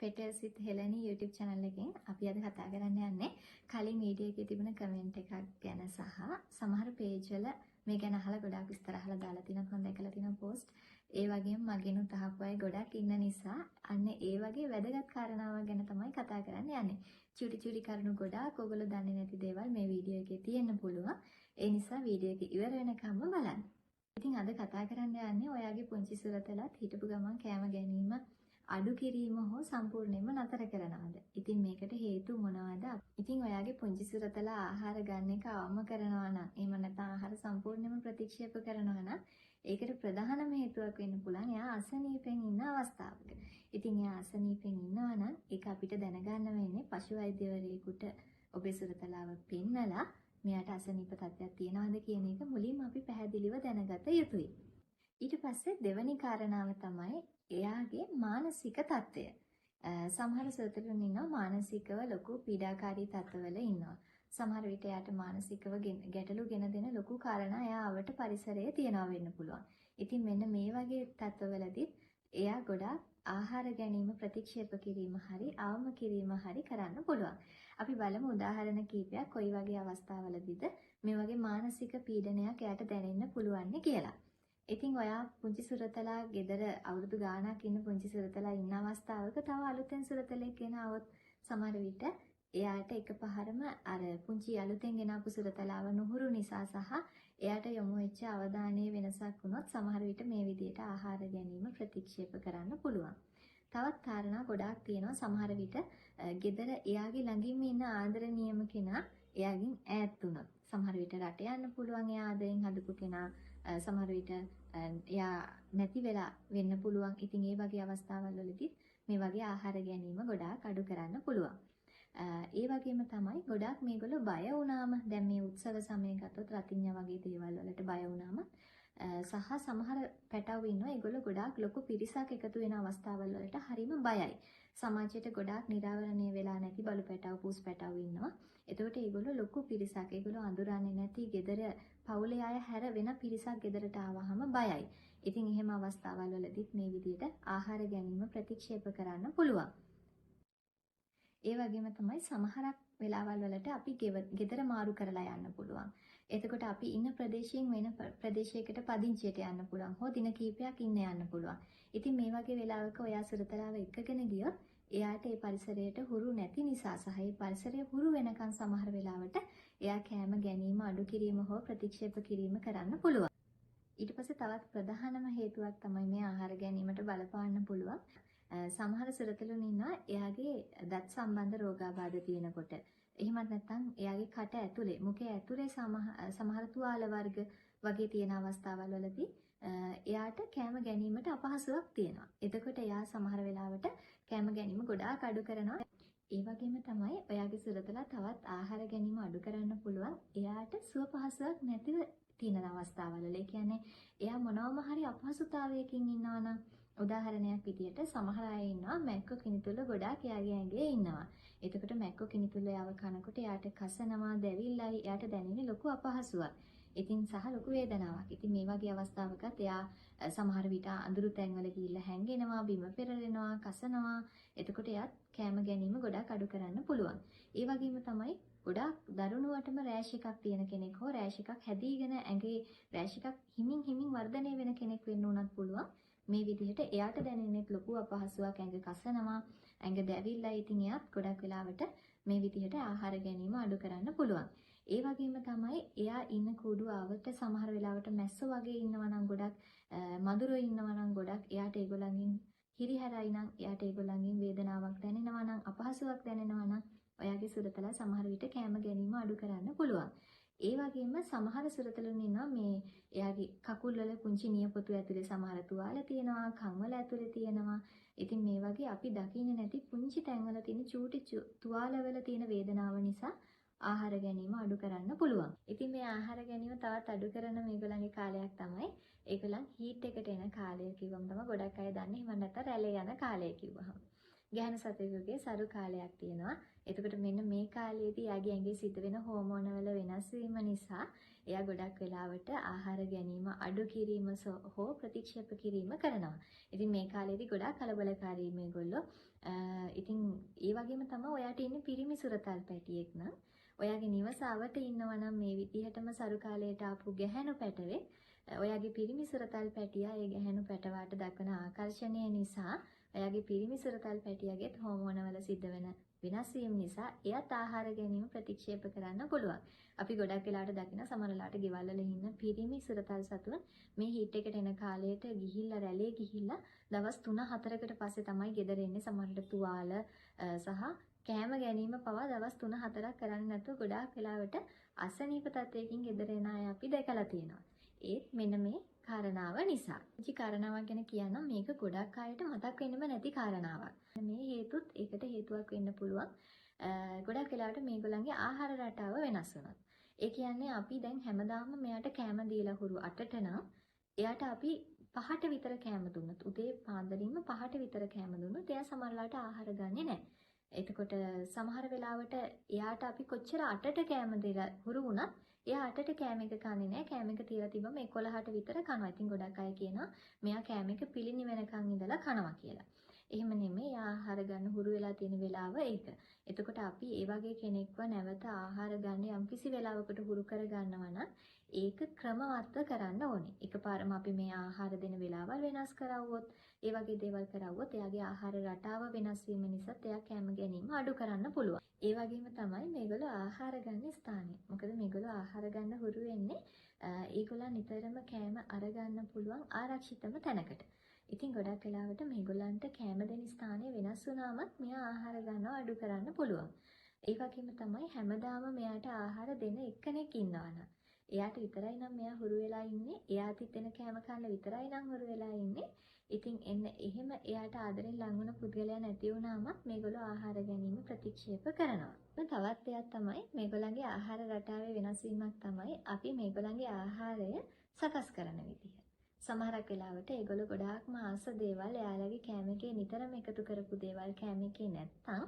පෙටල්සිත් හෙලනි YouTube channel එකෙන් අපි අද කතා කරන්න යන්නේ කලින් වීඩියෝ එකේ තිබුණ කමෙන්ට් එකක් ගැන සහ සමහර page වල මේ ගැන අහලා ගොඩාක් විස්තර අහලා දාලා තිනවා මම දැකලා තිනවා post. ඒ වගේම මගෙනුත් අහපු අය ගොඩක් ඉන්න නිසා අන්න ඒ වගේ වැදගත් කාරණාවක් ගැන තමයි කතා කරන්න යන්නේ. චුටි කරුණු ගොඩාක් ඔයගොල්ලෝ දන්නේ නැති දේවල් මේ වීඩියෝ එකේ තියෙන්න පුළුවන්. ඒ නිසා වීඩියෝ එක ඉවර වෙනකම්ම බලන්න. ඉතින් අද කතා කරන්න යන්නේ ඔයාගේ පුංචි සුරතලත් හිටපු ගමන් කෑම ගැනීම අඩු කිරීම හෝ සම්පූර්ණයෙන්ම නතර කරනවද? ඉතින් මේකට හේතු මොනවද? ඉතින් ඔයාගේ පුංචි සුරතලා ආහාර ගන්න එක අවම කරනවා නම්, එහෙම නැත්නම් ආහාර සම්පූර්ණයෙන්ම ප්‍රතික්ෂේප කරනවා නම්, ඒකට ප්‍රධානම හේතුවක් වෙන්න පුළුවන් එයා අසනීපෙන් ඉන්න අවස්ථාවක. ඉතින් එයා අසනීපෙන් ඉන්නවා නම් ඒක අපිට දැනගන්න වෙන්නේ පශු වෛද්‍යවරයෙකුට ඔබේ සුරතලාව පෙන්නලා මෙයාට අසනීප තත්ත්වයක් තියෙනවද කියන එක මුලින්ම අපි පැහැදිලිව දැනගත යුතුයි. ඊට පස්සේ දෙවැනි කාරණාව තමයි එයාගේ මානසික තත්ත්වය. සමහර සුරතලුන් ඉන්නවා මානසිකව ලොකු පීඩාකාරී තත්ත්වවල ඉන්නවා. සමහර විට එයාට මානසිකව ගැටලු ගෙන දෙන ලොකු කාරණා එයාවට පරිසරයේ තියනවා වෙන්න පුළුවන්. ඉතින් මෙන්න මේ වගේ තත්ත්වවලදී එයා ගොඩාක් ආහාර ගැනීම ප්‍රතික්ෂේප කිරීම හරි අවම කිරීම හරි කරන්න පුළුවන්. අපි බලමු උදාහරණ කිහිපයක් කොයි වගේ අවස්ථාවලදීද මේ වගේ මානසික පීඩනයක් එයාට දැනෙන්න පුළුවන් කියලා. ඉතින් ඔයා පුංචි සුරතලා ගෙදර අවුරුදු ගාණක් ඉන්න පුංචි සුරතලා ඉන්න අවස්ථාවක තව අලුතෙන් සුරතලෙක් ගෙනාවොත් සමහර විට එයාට එකපාරම අර පුංචි අලුතෙන් ගෙනාපු සුරතලාව නුහුරු නිසා සහ එයාට යොමු වෙච්ච අවධානයේ වෙනසක් වුණොත් සමහර විට මේ විදිහට ආහාර ගැනීම ප්‍රතික්ෂේප කරන්න පුළුවන්. තවත් කාරණා ගොඩාක් තියෙනවා. සමහර විට ගෙදර එයාගේ ළඟින්ම ඉන්න ආදරණීයම කෙනා එයාගෙන් ඈත් වුණොත් සමහර විට රට යන්න පුළුවන් එයා ආදරෙන් හදපු කෙනා සමහර විට එයා නැති වෙලා වෙන්න පුළුවන්. ඉතින් ඒ වගේ අවස්ථාවල් වලදී මේ වගේ ආහාර ගැනීම ගොඩාක් අඩු කරන්න පුළුවන්. ඒ වගේම තමයි ගොඩාක් මේගොල්ලෝ බය වුණාම දැන් මේ උත්සව සමය ගත්තොත් රතිඤ්ඤා වගේ දේවල් වලට බය වුණාම සහ සමහර පැටවු ඉන්නවා ඒගොල්ලෝ ගොඩාක් ලොකු පිරිසක් එකතු වෙන අවස්ථාවල් වලට හරිම බයයි. සමාජයට ගොඩාක් නිරාවරණය වෙලා නැති බලු පැටවු පූස් පැටවු ඉන්නවා. එතකොට ඒගොල්ලෝ ලොකු පිරිසක් ඒගොල්ලෝ අඳුරන්නේ නැති ගෙදර පවුලේ අය හැර වෙන පිරිසක් ගෙදරට ආවහම බයයි. ඉතින් එහෙම අවස්ථාවල් වලදීත් මේ විදිහට ආහාර ගැනීම ප්‍රතික්ෂේප කරන්න පුළුවන්. ඒ වගේම තමයි සමහරක් වෙලාවල් වලට අපි ගෙදර මාරු කරලා යන්න පුළුවන්. එතකොට අපි ඉන්න ප්‍රදේශයෙන් වෙන ප්‍රදේශයකට පදිංචියට යන්න පුළුවන්. හෝ දින කිහිපයක් ඉන්න යන්න පුළුවන්. ඉතින් මේ වගේ වෙලාවක ඔයා සුරතලාව එක්කගෙන ගියොත් එයාට ඒ පරිසරයට හුරු නැති නිසා සහ ඒ පරිසරය හුරු වෙනකන් සමහර වෙලාවට එයා කෑම ගැනීම අඩු කිරීම හෝ ප්‍රතික්ෂේප කිරීම කරන්න පුළුවන්. ඊට පස්සේ තවත් ප්‍රධානම හේතුවක් තමයි මේ ආහාර ගැනීමට බලපාන්න පුළුවන්. සමහර සුරතලුන් ඉන්නවා එයාගේ දත් සම්බන්ධ රෝගාබාධ තියෙනකොට. එහෙමත් නැත්නම් එයාගේ කට ඇතුලේ, මුඛය ඇතුලේ සමහර තුවාල වර්ග වගේ තියෙන අවස්ථාවල් වලදී එයාට කෑම ගැනීමට අපහසුයක් තියෙනවා. එතකොට එයා සමහර වෙලාවට කෑම ගැනීම ගොඩාක් අඩු කරනවා. ඒ වගේම තමයි ඔයාගේ සුරතලා තවත් ආහාර ගැනීම අඩු කරන්න පුළුවන්. එයාට සුව පහසුවක් නැතිව තියෙන අවස්ථාවල. ඒ කියන්නේ එයා මොනවාම හරි අපහසුතාවයකින් ඉන්නවා නම් උදාහරණයක් විදියට සමහර අය ඉන්නවා මැක්කෝ කිනිතුල ගොඩාක් එයාගේ ඇඟේ ඉන්නවා. එතකොට මැක්කෝ කිනිතුල යව කනකොට එයාට කසනවා, දැවිල්ලයි, එයාට දැනෙන්නේ ලොකු අපහසුවක්. ඉතින් සහ ලොකු වේදනාවක්. ඉතින් මේ වගේ අවස්ථාවකත් එයා සමහර විට අඳුරු තැන්වල ගිහිල්ලා හැංගෙනවා, බිම පෙරලෙනවා, කසනවා. එතකොට එයාත් කෑම ගැනීම ගොඩාක් අඩු කරන්න පුළුවන්. ඒ වගේම තමයි ගොඩාක් දරුණුවටම රෑෂ් එකක් තියෙන කෙනෙක් හෝ රෑෂ් එකක් හැදීගෙන ඇඟේ රෑෂ් එකක් හිමින් වර්ධනය වෙන කෙනෙක් වෙන්න උනත් පුළුවන්. මේ විදිහට එයාට දැනෙන්නේ ලොකු අපහසුයක්, ඇඟ කසනවා, ඇඟ දැවිල්ලා. ඉතින් එයාත් ගොඩක් වෙලාවට මේ විදිහට ආහාර ගැනීම අඩු කරන්න පුළුවන්. ඒ වගේම තමයි එයා ඉන්න කූඩුව ආවට සමහර වෙලාවට මැස්සෝ වගේ ඉන්නවා නම් ගොඩක් මදුරෝ ඉන්නවා නම් ගොඩක් එයාට ඒගොල්ලන්ගෙන් හිරිහැරයි නම් එයාට ඒගොල්ලන්ගෙන් වේදනාවක් දැනෙනවා නම් අපහසුයක් දැනෙනවා නම් ඔයාගේ සුරතලා සමහර විට කෑම ගැනීම අඩු කරන්න පුළුවන්. ඒ වගේම සමහර සුරතලුන් ඉන්නවා මේ එයාගේ කකුල් වල පුංචි නියපොතු ඇතුලේ සමහර තුවාල තියෙනවා, කන් වල ඇතුලේ තියෙනවා. ඉතින් මේ වගේ අපි දකින්නේ නැති පුංචි තැන්වල තියෙන චූටි තුවාල වල තියෙන වේදනාව නිසා ආහාර ගැනීම අඩු කරන්න පුළුවන්. ඉතින් මේ ආහාර ගැනීම තවත් අඩු කරන මේගොල්ලන්ගේ කාලයක් තමයි ඒගොල්ලන් හීට් එකට එන කාලය කිව්වම තමයි ගොඩක් අය දන්නේ. එහෙම නැත්නම් රැළේ යන කාලය කිව්වහම. ගැහැණු සතෙකුගේ සරු කාලයක් තියෙනවා. එතකොට මෙන්න මේ කාලයේදී එයාගේ ඇඟේ සිද්ධ වෙන හෝමෝන වල වෙනස් වීම නිසා එයා ගොඩක් වෙලාවට ආහාර ගැනීම අඩු කිරීම හෝ ප්‍රතික්ෂේප කිරීම කරනවා. ඉතින් මේ කාලේදී ගොඩාක් කලබලකාරී මේගොල්ලෝ. ඉතින් ඒ වගේම තමයි ඔයාට ඉන්නේ පිරිමි සුරතල් පැටියෙක් නම් ඔයාගේ නිවස අවට ඉන්නවා නම් මේ විදිහටම සරු කාලයට ආපු ගැහැණු පැටවේ ඔයාගේ පිරිමි සුරතල් පැටියා ඒ ගැහැණු පැටවාට දක්වන ආකර්ෂණය නිසා ඔයාගේ පිරිමි සුරතල් පැටියාගේත් හෝමෝන වල සිද්ධ වෙන වෙනස් වීම නිසා එයාත් ආහාර ගැනීම ප්‍රතික්ෂේප කරන්න පුළුවන්. අපි ගොඩක් වෙලාවට දකින සමහරලාට ගෙවල් වල ඉන්න පිරිමි සුරතල් සතුන් මේ හීට් එකට එන කාලයට ගිහිල්ලා රැළේ ගිහිල්ලා දවස් 3-4කට පස්සේ තමයි ගෙදර එන්නේ. සමහරට තුවාල සහ කෑම ගැනීම පවා දවස් 3-4ක් කරන්නේ නැතුව ගොඩාක් වෙලාවට අසනීප තත්වයකින් ගෙදර එන අය අපි දැකලා තියෙනවා. ඒත් මෙන්න මේ කාරණාව නිසා. ඉති කාරණාවක් ගැන කියනවා මේක ගොඩක් අයට මතක් වෙන්නම නැති කාරණාවක්. මේ හේතුත් ඒකට හේතුවක් වෙන්න පුළුවන්. ගොඩක් වෙලාවට මේගොල්ලන්ගේ ආහාර රටාව වෙනස් වෙනවා. ඒ කියන්නේ අපි දැන් හැමදාම මෙයාට කෑම දීලා හුරු 8ට නම් එයාට අපි 5ට විතර කෑම දුන්නොත් උදේ පාන්දරින්ම 5ට විතර කෑම දුන්නොත් එයා සමහරලාට ආහාර ගන්නෙ නැහැ. එතකොට සමහර වෙලාවට එයාට අපි කොච්චර 8ට කෑම දෙලා හුරු වුණත් එයා 8ට කෑම එක කන්නේ නැහැ. කෑම එක තියලා තිබ්බම 11ට විතර කනවා. ඉතින් ගොඩක් අය කියනවා මෙයා කෑම එක පිළිණි වෙනකන් ඉඳලා කනවා කියලා. එහෙම නෙමෙයි. එයා ආහාර ගන්න හුරු වෙලා තියෙන වෙලාව ඒක. එතකොට අපි ඒ වගේ කෙනෙක්ව නැවත ආහාර ගන්න යම්කිසි වෙලාවකට හුරු කර ගන්නවා නම් ඒක ක්‍රමවත්ව කරන්න ඕනේ. එකපාරම අපි මේ ආහාර දෙන වෙලාවල් වෙනස් කරවුවොත්, ඒ වගේ දේවල් කරවුවොත් එයාගේ ආහාර රටාව වෙනස් වීම නිසා එයා කෑම ගැනීම අඩු කරන්න පුළුවන්. ඒ වගේම තමයි මේගොල්ලෝ ආහාර ගන්න ස්ථානය. මොකද මේගොල්ලෝ ආහාර ගන්න හුරු වෙන්නේ ඒගොල්ලන් නිතරම කෑම අරගන්න පුළුවන් ආරක්ෂිතම තැනකට. ඉතින් ගොඩක් වෙලාවට මේගොල්ලන්ට කෑම දෙන ස්ථානය වෙනස් වුණාමත් මෙයා ආහාර ගන්නව අඩු කරන්න පුළුවන්. ඒ වගේම තමයි හැමදාම මෙයාට ආහාර දෙන එක්කෙනෙක් ඉන්නවනම් එයාට විතරයි නම් මෙයා හුරු වෙලා ඉන්නේ. එයාට දෙන කෑම කන්න විතරයි නම් හුරු වෙලා ඉන්නේ. ඉතින් එහෙම එයාට ආදරෙන් ලං වුණ පුද්ගලයා නැති වුණාමත් මේගොල්ලෝ ආහාර ගැනීම ප්‍රතික්ෂේප කරනවා. තවත් දෙයක් තමයි මේගොල්ලන්ගේ ආහාර රටාවේ වෙනස් වීමක් තමයි අපි මේගොල්ලන්ගේ ආහාරය සකස් කරන විදිහ. සමහරක් වෙලාවට ඒගොල්ලෝ ගොඩාක්ම ආස දේවල් එයාලගේ කෑම එකේ නිතරම එකතු කරපු දේවල් කෑම එකේ නැත්තම්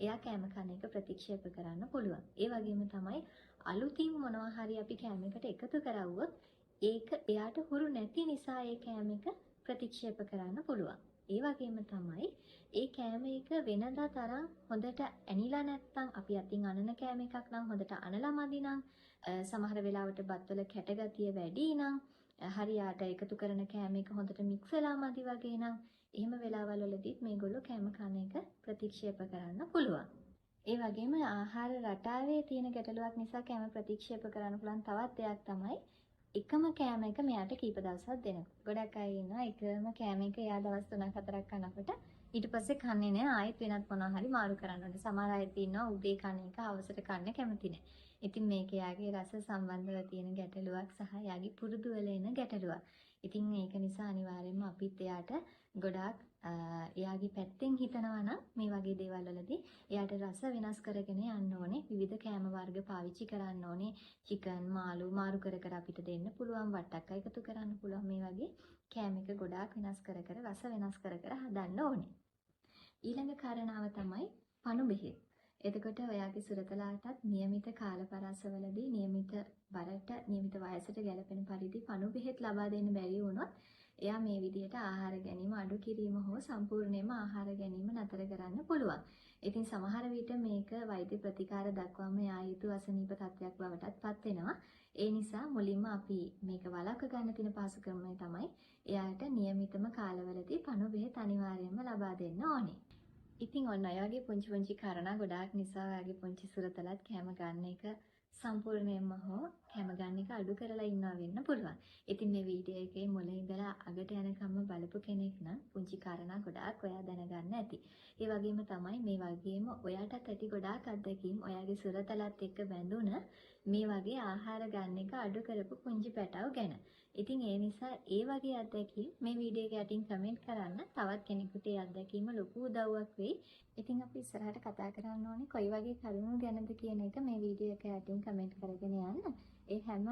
එයා කෑම කන එක ප්‍රතික්ෂේප කරන්න පුළුවන්. ඒ වගේම තමයි අලුතින් මොනවා හරි අපි කෑම එකට එකතු කරවුවොත් ඒක එයාට හුරු නැති නිසා ඒ කෑම එක ප්‍රතික්ෂේප කරන්න පුළුවන්. ඒ වගේම තමයි ඒ කෑම එක වෙනදා තරම් හොඳට ඇනිලා නැත්තම් අපි අතින් අනන කෑම එකක් නම් හොඳට අනලා මදි නම් සමහර වෙලාවට බත්වල කැටගතිය වැඩි නම් හරියට එකතු කරන කෑම එක හොඳට මික්ස් වෙලා මදි වගේ නම් එහෙම වෙලාවල් වලදීත් මේගොල්ලෝ කෑම කන එක ප්‍රතික්ෂේප කරන්න පුළුවන්. ඒ වගේම ආහාර රටාවේ තියෙන ගැටලුවක් නිසා කෑම ප්‍රතික්ෂේප කරන්න පුළුවන් තවත් දෙයක් තමයි එකම කෑම එක මෙයාට කීප දවසක් දෙනවා. ගොඩක් අය ඉන්නවා එකම කෑම එක එයා දවස් 3-4ක් කනකොට ඊට පස්සේ කන්නේ නැහැ ආයෙත් වෙනත් මොනවා හරි මාරු කරන්න ඕනේ. සමහර අය ඉන්නවා උදේ කන එක හවසට කන්න කැමති නැහැ. ඉතින් මේක එයාගේ රස සම්බන්ධව තියෙන ගැටලුවක් සහ එයාගේ පුරුදු වල එන ගැටලුවක්. ඉතින් ඒක නිසා අනිවාර්යයෙන්ම අපිත් එයාට ගොඩාක් එයාගේ පැත්තෙන් හිතනවා නම් මේ වගේ දේවල් වලදී එයාට රස වෙනස් කරගෙන යන්න ඕනේ. විවිධ කෑම වර්ග පාවිච්චි කරන්න ඕනේ. චිකන්, මාළු මාරු කර කර අපිට දෙන්න පුළුවන්. වට්ටක්ක එකතු කරන්න පුළුවන්. මේ වගේ කෑම එක ගොඩාක් වෙනස් කර කර රස වෙනස් කර කර හදන්න ඕනේ. ඊළඟ කාරණාව තමයි පණු බෙහෙත්. එතකොට ඔයාගේ සුරතලාටත් નિયમિત කාලපරාසවලදී નિયમિત බරට નિયમિત වයසට ගැලපෙන පරිදි පණු බෙහෙත් ලබා දෙන්න බැරි වුණොත් එයා මේ විදිහට ආහාර ගැනීම අඩු කිරීම හෝ සම්පූර්ණයෙන්ම ආහාර ගැනීම නතර කරන්න පුළුවන්. ඉතින් සමහර විට මේක වෛද්‍ය ප්‍රතිකාර දක්වාම යා යුතු අසනීප තත්ත්වයක් බවටත් පත් වෙනවා. ඒ නිසා මුලින්ම අපි මේක වළක්ව ගන්න තියෙන පහසු ක්‍රමය තමයි එයාට નિયમિતම කාලවලදී පණු බෙහෙත් අනිවාර්යයෙන්ම ලබා දෙන්න ඕනේ. ඉතින් ඔන්න ඔය වගේ පුංචි කාරණා ගොඩාක් නිසා ඔයාගේ පුංචි සුරතලත් කැම ගන්න එක සම්පූර්ණයෙන්ම හෝ කැම ගන්න එක අඩු කරලා ඉන්නවා වෙන්න පුළුවන්. ඉතින් මේ වීඩියෝ එකේ මුල ඉඳලා අගට යනකම්ම බලපු කෙනෙක් නම් පුංචි කාරණා ගොඩාක් ඔයා දැනගන්න ඇති. ඒ වගේම තමයි මේ වගේම ඔයාටත් ඇති ගොඩාක් අත්දැකීම් ඔයාගේ සුරතලත් එක්ක බැඳුන මේ වගේ ආහාර ගන්න එක අඩු කරපු පුංචි පැටව ගැන. ඉතින් ඒ නිසා ඒ වගේ අත්දැකීම් මේ වීඩියෝ එක යටින් කමෙන්ට් කරන්න තවත් කෙනෙකුට ඒ අත්දැකීම ලොකු උදව්වක් වෙයි. ඉතින් අපි ඉස්සරහට කතා කරන්න ඕනේ කොයි වගේ කරුණු ගැනද කියන එක මේ වීඩියෝ එක යටින් කමෙන්ට් කරගෙන යන්න. ඒ හැම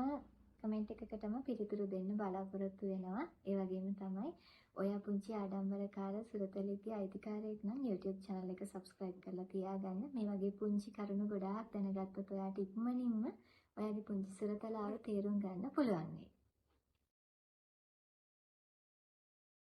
කමෙන්ට් එකකටම පිළිතුරු දෙන්න බලාපොරොත්තු වෙනවා. ඒ වගේම තමයි ඔයා පුංචි ආඩම්බරකාර සුරතලිපි අයිතිකාරයෙක් නම් YouTube channel එක subscribe කරලා තියාගන්න. මේ වගේ පුංචි කරුණු ගොඩාක් දැනගත්තොත් ඔයාට ඉක්මනින්ම ඔයාගේ පුංචි සුරතලාව තේරුම් ගන්න පුළුවන් වෙයි.